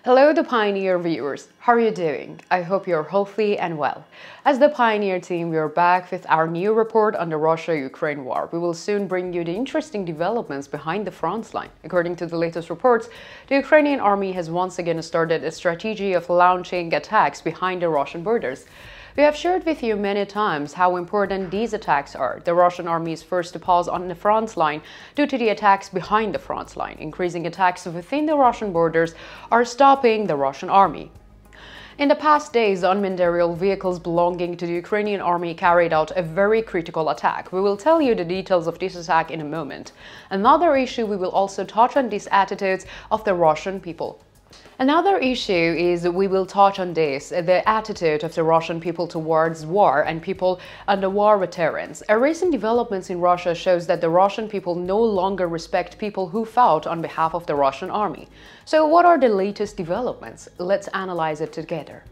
Hello, the Pioneer viewers. How are you doing? I hope you're healthy and well. As the Pioneer team, we are back with our new report on the Russia-Ukraine war. We will soon bring you the interesting developments behind the front line. According to the latest reports, the Ukrainian army has once again started a strategy of launching attacks behind the Russian borders. We have shared with you many times how important these attacks are. The Russian army is first to pause on the front line due to the attacks behind the front line. Increasing attacks within the Russian borders are stopping the Russian army. In the past days, unmanned aerial vehicles belonging to the Ukrainian army carried out a very critical attack. We will tell you the details of this attack in a moment. Another issue, we will also touch on these attitudes of the Russian people. Another issue is we will touch on this, the attitude of the Russian people towards war and people under war veterans. A recent developments in Russia shows that the Russian people no longer respect people who fought on behalf of the Russian army. So what are the latest developments? Let's analyze it together.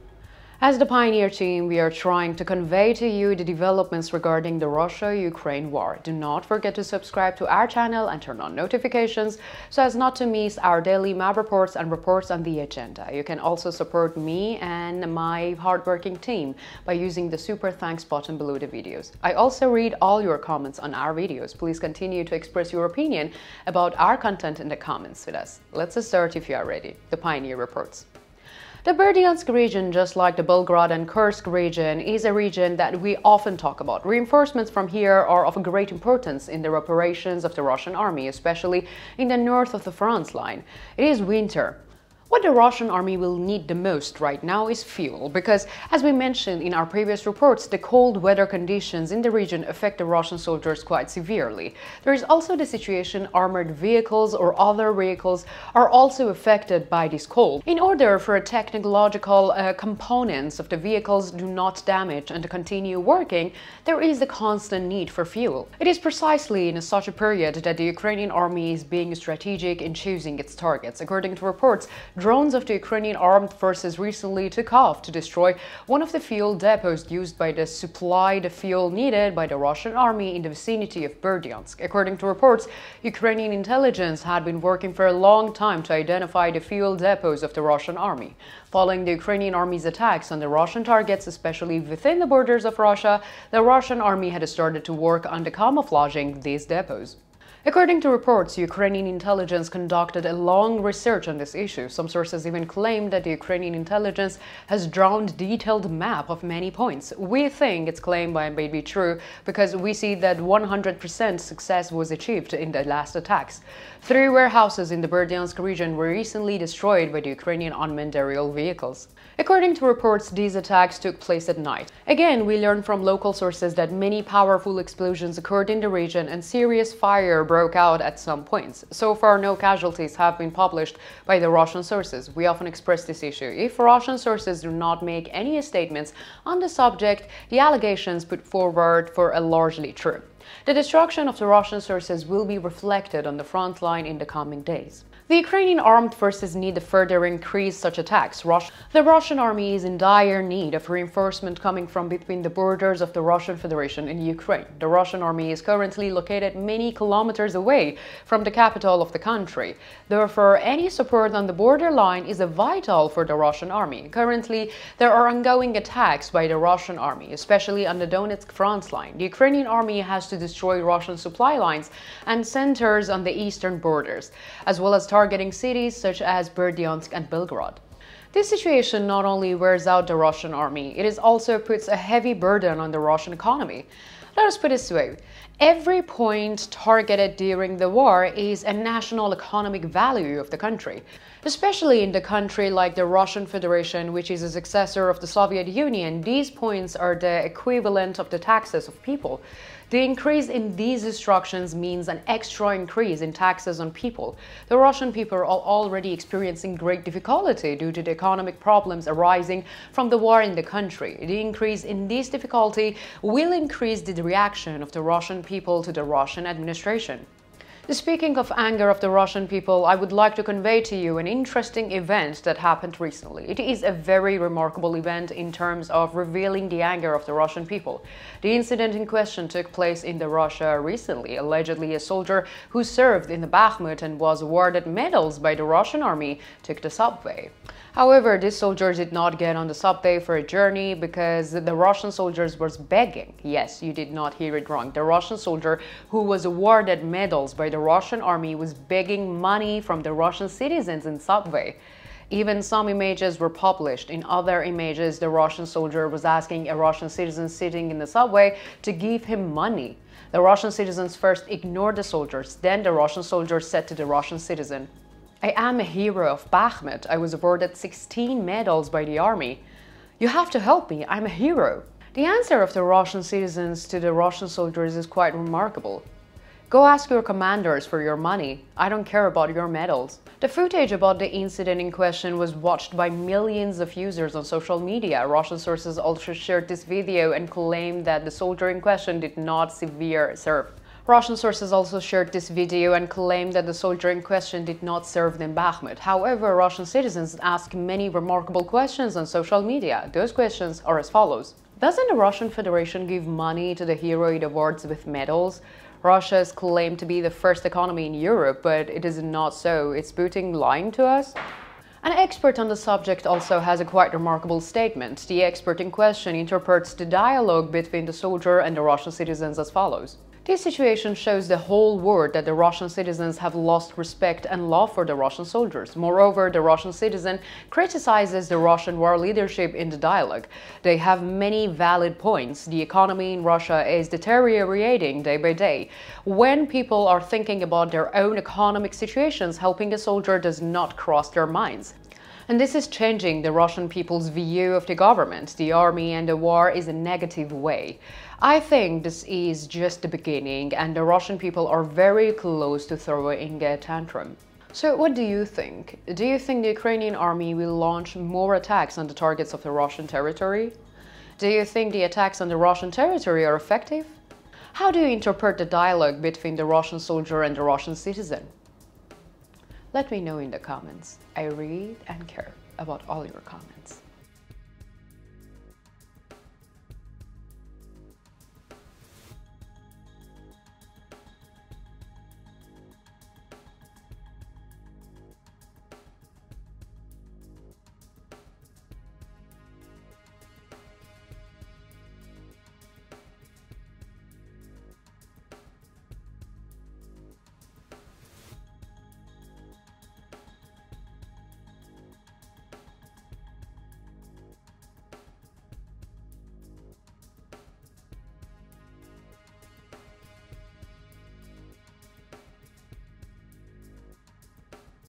As the Pioneer team, we are trying to convey to you the developments regarding the Russia-Ukraine war. Do not forget to subscribe to our channel and turn on notifications so as not to miss our daily map reports and reports on the agenda. You can also support me and my hardworking team by using the super thanks button below the videos. I also read all your comments on our videos. Please continue to express your opinion about our content in the comments with us. Let's start if you are ready. The Pioneer reports. The Berdyansk region, just like the Belgorod and Kursk region, is a region that we often talk about. Reinforcements from here are of great importance in the operations of the Russian army, especially in the north of the front line. It is winter. What the Russian army will need the most right now is fuel, because, as we mentioned in our previous reports, the cold weather conditions in the region affect the Russian soldiers quite severely. There is also the situation armored vehicles or other vehicles are also affected by this cold. In order for technological components of the vehicles do not damage and to continue working, there is a constant need for fuel. It is precisely in such a period that the Ukrainian army is being strategic in choosing its targets. According to reports, drones of the Ukrainian armed forces recently took off to destroy one of the fuel depots used by the supply the fuel needed by the Russian army in the vicinity of Berdyansk. According to reports, Ukrainian intelligence had been working for a long time to identify the fuel depots of the Russian army. Following the Ukrainian army's attacks on the Russian targets, especially within the borders of Russia, the Russian army had started to work on camouflaging these depots. According to reports, Ukrainian intelligence conducted a long research on this issue. Some sources even claim that the Ukrainian intelligence has drawn a detailed map of many points. We think its claim may be true because we see that 100% success was achieved in the last attacks. 3 warehouses in the Berdyansk region were recently destroyed by the Ukrainian unmanned aerial vehicles. According to reports, these attacks took place at night. Again, we learned from local sources that many powerful explosions occurred in the region and serious fire broke out at some points. So far, no casualties have been published by the Russian sources. We often express this issue. If Russian sources do not make any statements on the subject, the allegations put forward are largely true. The destruction of the Russian sources will be reflected on the front line in the coming days. The Ukrainian armed forces need to further increase such attacks. The Russian army is in dire need of reinforcement coming from between the borders of the Russian Federation and Ukraine. The Russian army is currently located many kilometers away from the capital of the country. Therefore, any support on the borderline is vital for the Russian army. Currently, there are ongoing attacks by the Russian army, especially on the Donetsk front line. The Ukrainian army has to destroy Russian supply lines and centers on the eastern borders, as well as targeting cities such as Berdyansk and Belgorod. This situation not only wears out the Russian army, it also puts a heavy burden on the Russian economy. Let us put it this way. Every point targeted during the war is a national economic value of the country. Especially in the country like the Russian Federation, which is a successor of the Soviet Union, these points are the equivalent of the taxes of people. The increase in these destructions means an extra increase in taxes on people. The Russian people are already experiencing great difficulty due to the economic problems arising from the war in the country. The increase in this difficulty will increase the reaction of the Russian people to the Russian administration. Speaking of anger of the Russian people, I would like to convey to you an interesting event that happened recently. It is a very remarkable event in terms of revealing the anger of the Russian people. The incident in question took place in Russia recently. Allegedly, a soldier who served in the Bakhmut and was awarded medals by the Russian army took the subway. However, this soldier did not get on the subway for a journey because the Russian soldiers was begging. Yes, you did not hear it wrong. The Russian soldier who was awarded medals by the Russian army was begging money from the Russian citizens in subway. Even some images were published. In other images, the Russian soldier was asking a Russian citizen sitting in the subway to give him money. The Russian citizens first ignored the soldiers. Then the Russian soldier said to the Russian citizen, "I am a hero of Bakhmut. I was awarded 16 medals by the army. You have to help me. I'm a hero." The answer of the Russian citizens to the Russian soldiers is quite remarkable. "Go ask your commanders for your money. I don't care about your medals." The footage about the incident in question was watched by millions of users on social media. Russian sources also shared this video and claimed that the soldier in question did not serve. Russian sources also shared this video and claimed that the soldier in question did not serve in Bakhmut. However, Russian citizens asked many remarkable questions on social media. Those questions are as follows. Doesn't the Russian Federation give money to the hero it awards with medals? Russia is claimed to be the first economy in Europe, but it is not so. Is Putin lying to us? An expert on the subject also has a quite remarkable statement. The expert in question interprets the dialogue between the soldier and the Russian citizens as follows. This situation shows the whole world that the Russian citizens have lost respect and love for the Russian soldiers. Moreover, the Russian citizen criticizes the Russian war leadership in the dialogue. They have many valid points. The economy in Russia is deteriorating day by day. When people are thinking about their own economic situations, helping a soldier does not cross their minds. And this is changing the Russian people's view of the government, the army, and the war in a negative way. I think this is just the beginning, and the Russian people are very close to throwing a tantrum. So what do you think? Do you think the Ukrainian army will launch more attacks on the targets of the Russian territory? Do you think the attacks on the Russian territory are effective? How do you interpret the dialogue between the Russian soldier and the Russian citizen? Let me know in the comments. I read and care about all your comments.